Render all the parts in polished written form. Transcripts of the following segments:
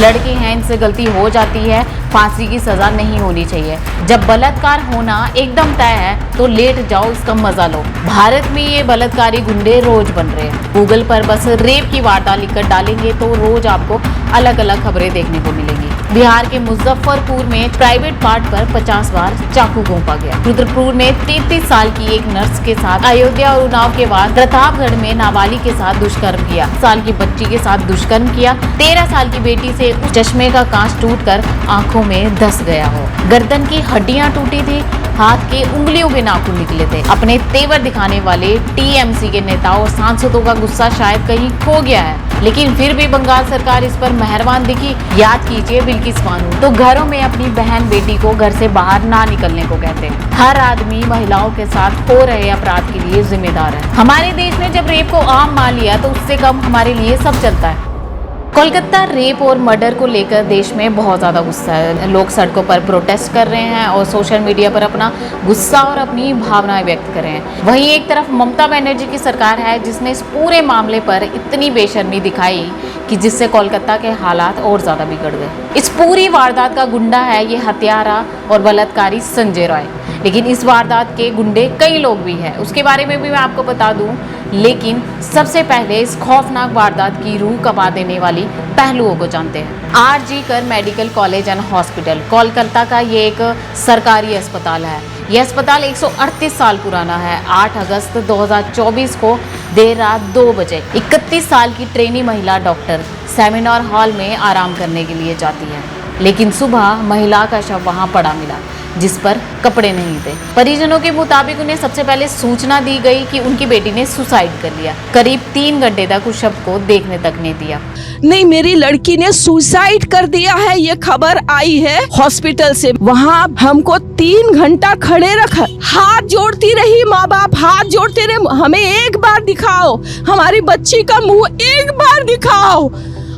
लड़के हैं, इनसे गलती हो जाती है, फांसी की सजा नहीं होनी चाहिए। जब बलात्कार होना एकदम तय है तो लेट जाओ, इसका मजा लो। भारत में ये बलात्कारी गुंडे रोज बन रहे हैं। गूगल पर बस रेप की वार्ता लिखकर डालेंगे तो रोज आपको अलग अलग खबरें देखने को मिलेंगी। बिहार के मुजफ्फरपुर में प्राइवेट पार्ट पर 50 बार चाकू घोंपा गया। रुद्रपुर में 33 साल की एक नर्स के साथ, अयोध्या और उन्नाव के बाद प्रतापगढ़ में नाबालिग के साथ दुष्कर्म किया, साल की बच्ची के साथ दुष्कर्म किया, 13 साल की बेटी से चश्मे का कांच टूटकर आंखों में धंस गया हो, गर्दन की हड्डियां टूटी थी, हाथ के उंगलियों के नाखून निकले थे। अपने तेवर दिखाने वाले टीएमसी के नेताओं और सांसदों का गुस्सा शायद कहीं खो गया है, लेकिन फिर भी बंगाल सरकार इस पर मेहरबान दिखी। याद कीजिए बिल्किस बानो तो घरों में अपनी बहन बेटी को घर से बाहर ना निकलने को कहते हैं। हर आदमी महिलाओं के साथ हो रहे अपराध के लिए जिम्मेदार है। हमारे देश ने जब रेप को आम मान लिया तो उससे कम हमारे लिए सब चलता है। कोलकाता रेप और मर्डर को लेकर देश में बहुत ज़्यादा गुस्सा है। लोग सड़कों पर प्रोटेस्ट कर रहे हैं और सोशल मीडिया पर अपना गुस्सा और अपनी भावनाएं व्यक्त कर रहे हैं। वहीं एक तरफ ममता बनर्जी की सरकार है जिसने इस पूरे मामले पर इतनी बेशर्मी दिखाई कि जिससे कोलकाता के हालात और ज़्यादा बिगड़ गए। इस पूरी वारदात का गुंडा है ये हत्यारा और बलात्कारी संजय रॉय, लेकिन इस वारदात के गुंडे कई लोग भी हैं, उसके बारे में भी मैं आपको बता दूं। लेकिन सबसे पहले इस खौफनाक वारदात की रूह कंपा देने वाली पहलुओं को जानते हैं। आरजी कर medical college and hospital Kolkata का ये एक सरकारी अस्पताल है। यह अस्पताल 138 साल पुराना है। 8 अगस्त 2024 को देर रात 2 बजे 31 साल की ट्रेनी महिला डॉक्टर सेमिनार हॉल में आराम करने के लिए जाती है, लेकिन सुबह महिला का शव वहां पड़ा मिला जिस पर कपड़े नहीं थे। परिजनों के मुताबिक उन्हें सबसे पहले सूचना दी गई कि उनकी बेटी ने सुसाइड कर लिया। करीब 3 घंटे तक उस शव को देखने तक नहीं दिया। नहीं, मेरी लड़की ने सुसाइड कर दिया है, ये खबर आई है हॉस्पिटल से। वहाँ हमको 3 घंटा खड़े रखा, हाथ जोड़ती रही, माँ बाप हाथ जोड़ते रहे, हमें एक बार दिखाओ, हमारी बच्ची का मुंह एक बार दिखाओ।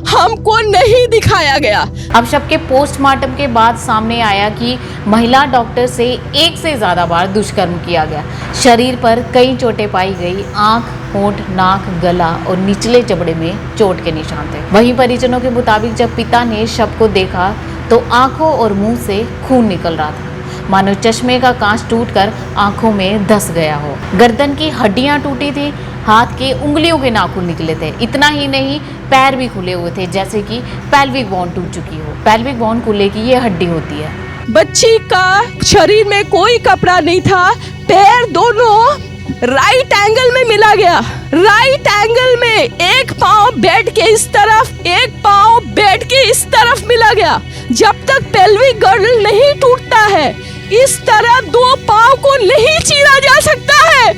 हमको नहीं दिखाया गया। अब शव के पोस्टमार्टम के बाद सामने आया कि महिला डॉक्टर से 1 से ज्यादा बार दुष्कर्म किया गया। शरीर पर कई चोटें पाई गई, आंख, होंठ, नाक, गला और निचले जबड़े में चोट के निशान थे। वहीं परिजनों के मुताबिक जब पिता ने शव को देखा तो आंखों और मुंह से खून निकल रहा था, मानो चश्मे का कांच टूटकर आंखों में धंस गया हो। गर्दन की हड्डियां टूटी थी, हाथ के उंगलियों के नाखून निकले थे। इतना ही नहीं, पैर भी खुले हुए थे, जैसे कि पेल्विक बोन टूट चुकी हो। पेल्विक बोन कूल्हे की ये हड्डी होती है। बच्ची का शरीर में कोई कपड़ा नहीं था, पैर दोनों राइट एंगल में मिला गया। राइट एंगल में एक पाँव बेड के इस तरफ, एक पाँव बेड के इस तरफ मिला गया। जब तक पेल्विक गर्डल नहीं टूटता है, इस तरह 2 पाँव को नहीं चीरा जा सकता है।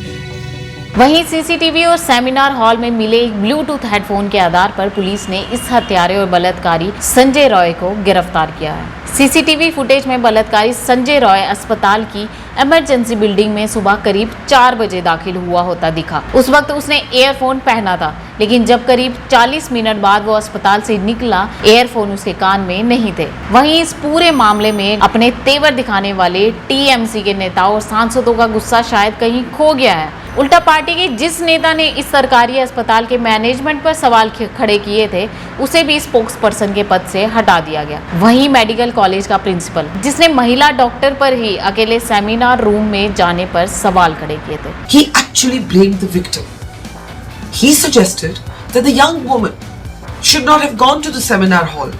वहीं सीसीटीवी और सेमिनार हॉल में मिले एक ब्लूटूथ हेडफोन के आधार पर पुलिस ने इस हत्यारे और बलात्कारी संजय रॉय को गिरफ्तार किया है। सीसीटीवी फुटेज में बलात्कारी संजय रॉय अस्पताल की इमरजेंसी बिल्डिंग में सुबह करीब 4 बजे दाखिल हुआ होता दिखा। उस वक्त उसने ईयरफोन पहना था, लेकिन जब करीब 40 मिनट बाद वो अस्पताल से निकला, ईयरफोन उसके कान में नहीं थे। वहीं इस पूरे मामले में अपने तेवर दिखाने वाले टीएमसी के नेताओं और सांसदों का गुस्सा शायद कहीं खो गया है। उल्टा पार्टी के जिस नेता ने इस सरकारी अस्पताल के मैनेजमेंट पर सवाल खड़े किए थे, उसे भी स्पोक्स पर्सन के पद से हटा दिया गया। वहीं मेडिकल कॉलेज का प्रिंसिपल, जिसने महिला डॉक्टर पर ही अकेले सेमिनार रूम में जाने पर सवाल खड़े किए थे। He actually blamed the victim. He suggested that the young woman should not have gone to the seminar hall.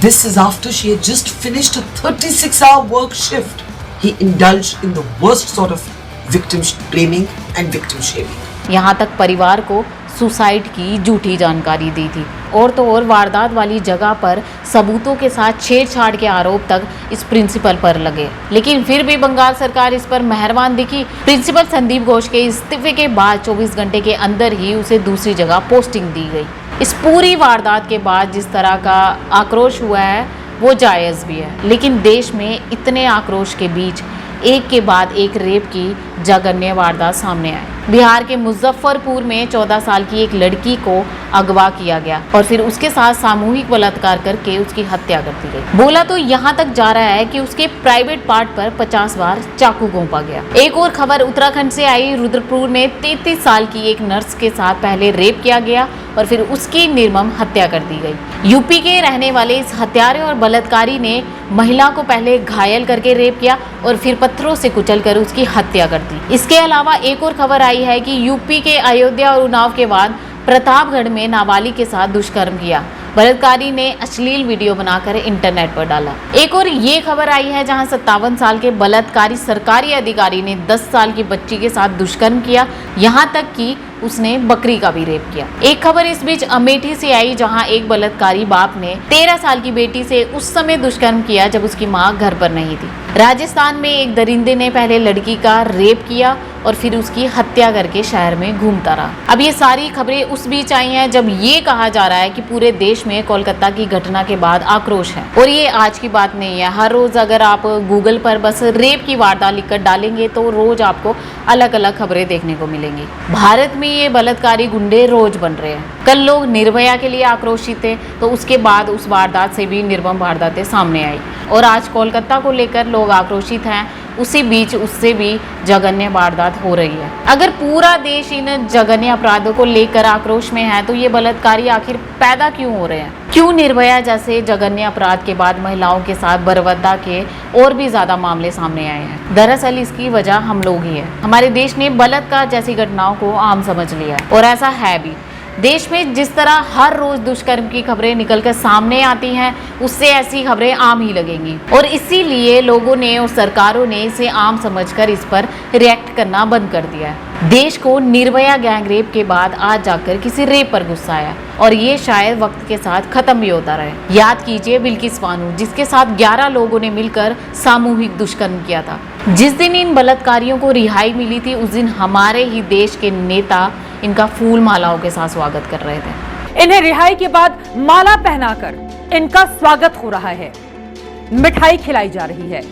This is after she had just finished a 36-hour work shift. He indulged in the worst sort of victim blaming and victim shaming. यहाँ तक परिवार को suicide की झूठी जानकारी दी थी। और तो और वारदात वाली जगह पर सबूतों के साथ छेड़छाड़ के आरोप तक इस प्रिंसिपल पर लगे, लेकिन फिर भी बंगाल सरकार इस पर मेहरबान दिखी। प्रिंसिपल संदीप घोष के इस्तीफे के बाद 24 घंटे के अंदर ही उसे दूसरी जगह पोस्टिंग दी गई। इस पूरी वारदात के बाद जिस तरह का आक्रोश हुआ है वो जायज़ भी है, लेकिन देश में इतने आक्रोश के बीच एक के बाद एक रेप की जघन्य वारदात सामने आए। बिहार के मुजफ्फरपुर में 14 साल की एक लड़की को अगवा किया गया और फिर उसके साथ सामूहिक बलात्कार करके उसकी हत्या कर दी गई। बोला तो यहाँ तक जा रहा है कि उसके प्राइवेट पार्ट पर 50 बार चाकू घोंपा गया। एक और खबर उत्तराखंड से आई। रुद्रपुर में 33 साल की एक नर्स के साथ पहले रेप किया गया और फिर उसकी निर्मम हत्या कर दी गई। यूपी के रहने वाले इस हत्यारे और बलात्कारी ने महिला को पहले घायल करके रेप किया और फिर पत्थरों से कुचलकर उसकी हत्या कर दी। इसके अलावा एक और खबर आई है कि यूपी के अयोध्या और उन्नाव के बाद प्रतापगढ़ में नाबालिग के साथ दुष्कर्म किया। बलात्कारी ने अश्लील वीडियो बनाकर इंटरनेट पर डाला। एक और ये खबर आई है जहां 57 साल के बलात्कारी सरकारी अधिकारी ने 10 साल की बच्ची के साथ दुष्कर्म किया, यहां तक कि उसने बकरी का भी रेप किया। एक खबर इस बीच अमेठी से आई जहां एक बलात्कारी बाप ने 13 साल की बेटी से उस समय दुष्कर्म किया जब उसकी मां घर पर नहीं थी। राजस्थान में एक दरिंदे ने पहले लड़की का रेप किया और फिर उसकी हत्या करके शहर में घूमता रहा। अब ये सारी खबरें उस बीच आई हैं जब ये कहा जा रहा है कि पूरे देश में कोलकाता की घटना के बाद आक्रोश है। और ये आज की बात नहीं है। हर रोज अगर आप गूगल पर बस रेप की वारदात लिखकर डालेंगे तो रोज आपको अलग अलग खबरें देखने को मिलेंगी। भारत में ये बलात्कारी गुंडे रोज बन रहे हैं। कल लोग निर्भया के लिए आक्रोशित थे तो उसके बाद उस वारदात से भी निर्मम वारदातें सामने आई और आज कोलकाता को लेकर लोग आक्रोशित हैं। उसी बीच उससे भी जघन्य वारदात हो रही है। अगर पूरा देश इन जघन्य अपराधों को लेकर आक्रोश में है तो ये बलात्कारी आखिर पैदा क्यों हो रहे हैं? क्यों निर्भया जैसे जघन्य अपराध के बाद महिलाओं के साथ बर्बरता के और भी ज्यादा मामले सामने आए हैं? दरअसल इसकी वजह हम लोग ही है। हमारे देश ने बलात्कार जैसी घटनाओं को आम समझ लिया है और ऐसा है भी। देश में जिस तरह हर रोज दुष्कर्म की खबरें निकलकर सामने आती हैं, उससे ऐसी खबरें आम ही लगेंगी और इसीलिए लोगों ने और सरकारों ने इसे आम समझकर इस पर रिएक्ट करना बंद कर दिया है। देश को निर्भया गैंग रेप के बाद आज जाकर किसी रेप पर गुस्सा आया और ये शायद वक्त के साथ खत्म भी होता रहे। याद कीजिए बिल्किस बानो, जिसके साथ 11 लोगों ने मिलकर सामूहिक दुष्कर्म किया था। जिस दिन इन बलात्कारियों को रिहाई मिली थी उस दिन हमारे ही देश के नेता इनका फूल मालाओं के साथ स्वागत कर रहे थे। इन्हें रिहाई के बाद माला पहनाकर इनका स्वागत हो रहा है, मिठाई खिलाई जा रही है,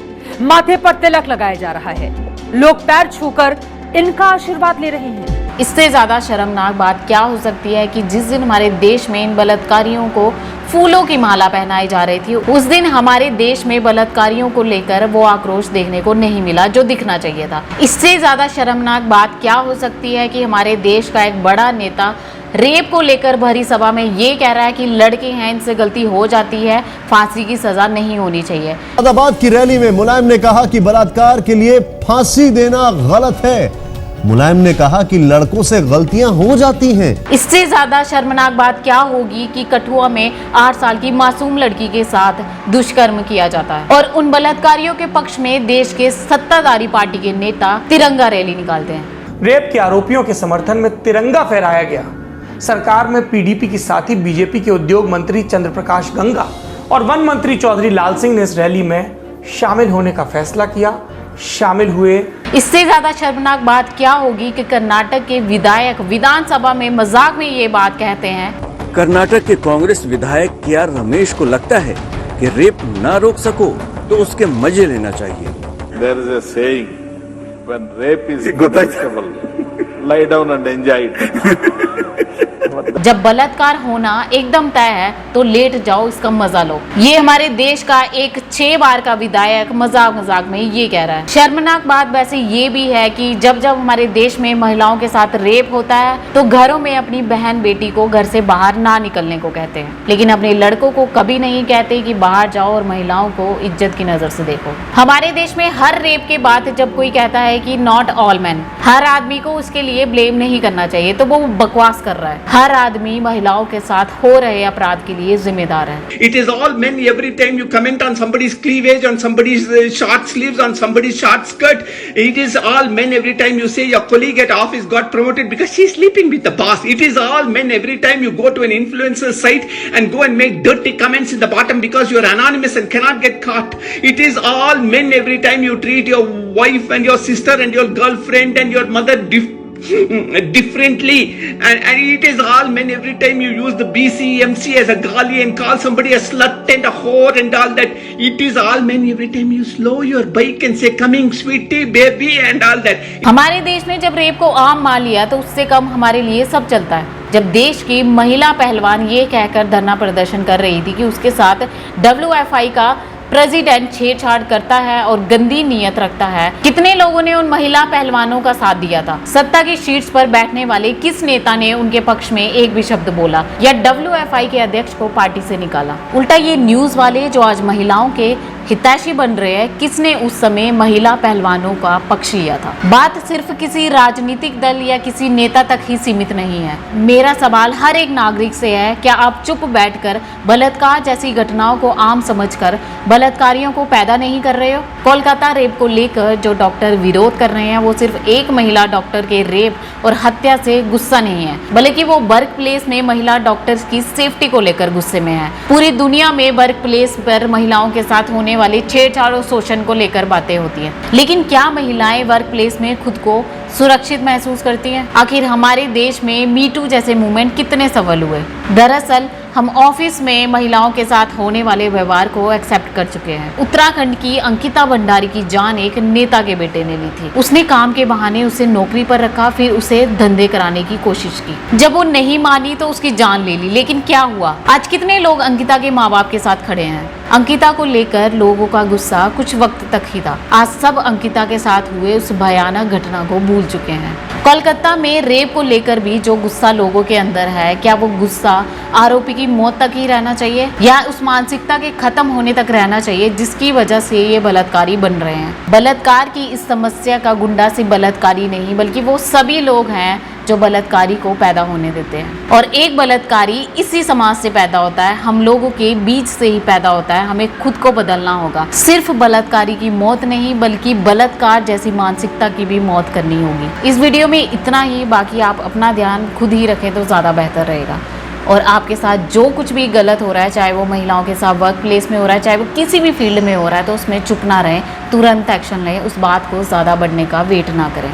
माथे पर तिलक लगाया जा रहा है, लोग पैर छूकर इनका आशीर्वाद ले रहे हैं। इससे ज्यादा शर्मनाक बात क्या हो सकती है कि जिस दिन हमारे देश में इन बलात्कारियों को फूलों की माला पहनाई जा रही थी उस दिन हमारे देश में बलात्कारियों को लेकर वो आक्रोश देखने को नहीं मिला जो दिखना चाहिए था। इससे ज्यादा शर्मनाक बात क्या हो सकती है कि हमारे देश का एक बड़ा नेता रेप को लेकर भरी सभा में ये कह रहा है कि लड़के हैं, इनसे गलती हो जाती है, फांसी की सजा नहीं होनी चाहिए। मुरादाबाद की रैली में मुलायम ने कहा कि बलात्कार के लिए फांसी देना गलत है। मुलायम ने कहा कि लड़कों से गलतियां हो जाती हैं। इससे ज्यादा शर्मनाक बात क्या होगी कि कठुआ में 8 साल की मासूम लड़की के साथ दुष्कर्म किया जाता है और उन बलात्कारियों के पक्ष में देश के सत्ताधारी पार्टी के नेता तिरंगा रैली निकालते हैं। रेप के आरोपियों के समर्थन में तिरंगा फहराया गया। सरकार में पीडीपी के साथ ही बीजेपी के उद्योग मंत्री चंद्रप्रकाश गंगा और वन मंत्री चौधरी लाल सिंह ने इस रैली में शामिल होने का फैसला किया, शामिल हुए। इससे ज्यादा शर्मनाक बात क्या होगी कि कर्नाटक के विधायक विधानसभा में मजाक में ये बात कहते हैं। कर्नाटक के कांग्रेस विधायक के.आर. रमेश को लगता है कि रेप ना रोक सको तो उसके मजे लेना चाहिए। There is a saying, when rape is unacceptable, lie down and enjoy it. जब बलात्कार होना एकदम तय है तो लेट जाओ, इसका मजा लो। ये हमारे देश का एक 6 बार का विधायक मजाक में ये कह रहा है। शर्मनाक बात वैसे ये भी है कि जब जब हमारे देश में महिलाओं के साथ रेप होता है तो घरों में अपनी बहन बेटी को घर से बाहर ना निकलने को कहते हैं, लेकिन अपने लड़कों को कभी नहीं कहते कि बाहर जाओ और महिलाओं को इज्जत की नजर से देखो। हमारे देश में हर रेप के बाद जब कोई कहता है कि नॉट ऑल मैन, हर आदमी को उसके लिए ब्लेम नहीं करना चाहिए, तो वो बकवास कर रहा है। हर आदमी महिलाओं के साथ हो रहे अपराध के लिए जिम्मेदार है। It is all men. Every time you comment on somebody's cleavage, on somebody's short sleeves, on somebody's short skirt, it is all men. Every time you say your colleague at office got promoted because she's sleeping with the boss, it is all men. Every time you go to an influencer site and go and make dirty comments in the bottom because you're anonymous and cannot get caught, it is all men. Every time you treat your wife and your sister and your girlfriend and your mother differently, and it is all men. Every time you use the BC, MC as a gali and call somebody a slut and a whore and all that, it is all men. Every time you slow your bike and say coming sweetie baby and all that. हमारे देश ने जब rape को आम मान लिया तो उससे कम हमारे लिए सब चलता है। जब देश की महिला पहलवान ये कहकर धरना प्रदर्शन कर रही थी कि उसके साथ WFI का प्रेसिडेंट छेड़छाड़ करता है और गंदी नीयत रखता है, कितने लोगों ने उन महिला पहलवानों का साथ दिया था? सत्ता की शीट्स पर बैठने वाले किस नेता ने उनके पक्ष में एक भी शब्द बोला या WFI के अध्यक्ष को पार्टी से निकाला? उल्टा ये न्यूज वाले जो आज महिलाओं के हितैषी बन रहे हैं, किसने उस समय महिला पहलवानों का पक्ष लिया था? बात सिर्फ किसी राजनीतिक दल या किसी नेता तक ही सीमित नहीं है। मेरा सवाल हर एक नागरिक से है, क्या आप चुप बैठकर बलात्कार जैसी घटनाओं को आम समझकर बलात्कारियों को पैदा नहीं कर रहे हो? कोलकाता रेप को लेकर जो डॉक्टर विरोध कर रहे हैं वो सिर्फ एक महिला डॉक्टर के रेप और हत्या से गुस्सा नहीं है, बल्कि वो वर्क प्लेस में महिला डॉक्टर्स की सेफ्टी को लेकर गुस्से में है। पूरी दुनिया में वर्क प्लेस पर महिलाओं के साथ होने वाले छेड़छाड़ और शोषण को लेकर बातें होती हैं, लेकिन क्या महिलाएं वर्क प्लेस में खुद को सुरक्षित महसूस करती हैं? आखिर हमारे देश में मीटू जैसे मूवमेंट कितने सफल हुए? दरअसल हम ऑफिस में महिलाओं के साथ होने वाले व्यवहार को एक्सेप्ट कर चुके हैं। उत्तराखंड की अंकिता भंडारी की जान एक नेता के बेटे ने ली थी। उसने काम के बहाने उसे नौकरी पर रखा, फिर उसे धंधे कराने की कोशिश की। जब वो नहीं मानी तो उसकी जान ले ली। लेकिन क्या हुआ? आज कितने लोग अंकिता के माँ बाप के साथ खड़े हैं? अंकिता को लेकर लोगों का गुस्सा कुछ वक्त तक ही था। आज सब अंकिता के साथ हुए उस भयानक घटना को भूल चुके हैं। कोलकाता में रेप को लेकर भी जो गुस्सा लोगों के अंदर है, क्या वो गुस्सा आरोपी की मौत तक ही रहना चाहिए या उस मानसिकता के खत्म होने तक रहना चाहिए जिसकी वजह से ये बलात्कारी बन रहे हैं? बलात्कार की इस समस्या का गुंडा सिर्फ बलात्कारी नहीं, बल्कि वो सभी लोग हैं जो बलात्कारी को पैदा होने देते हैं। और एक बलात्कारी इसी समाज से पैदा होता है, हम लोगों के बीच से ही पैदा होता है। हमें खुद को बदलना होगा। सिर्फ बलात्कारी की मौत नहीं, बल्कि बलात्कार जैसी मानसिकता की भी मौत करनी होगी। इस वीडियो में इतना ही। बाकी आप अपना ध्यान खुद ही रखें तो ज़्यादा बेहतर रहेगा। और आपके साथ जो कुछ भी गलत हो रहा है, चाहे वो महिलाओं के साथ वर्क प्लेस में हो रहा है, चाहे वो किसी भी फील्ड में हो रहा है, तो उसमें चुप ना रहें, तुरंत एक्शन लें, उस बात को ज़्यादा बढ़ने का वेट ना करें।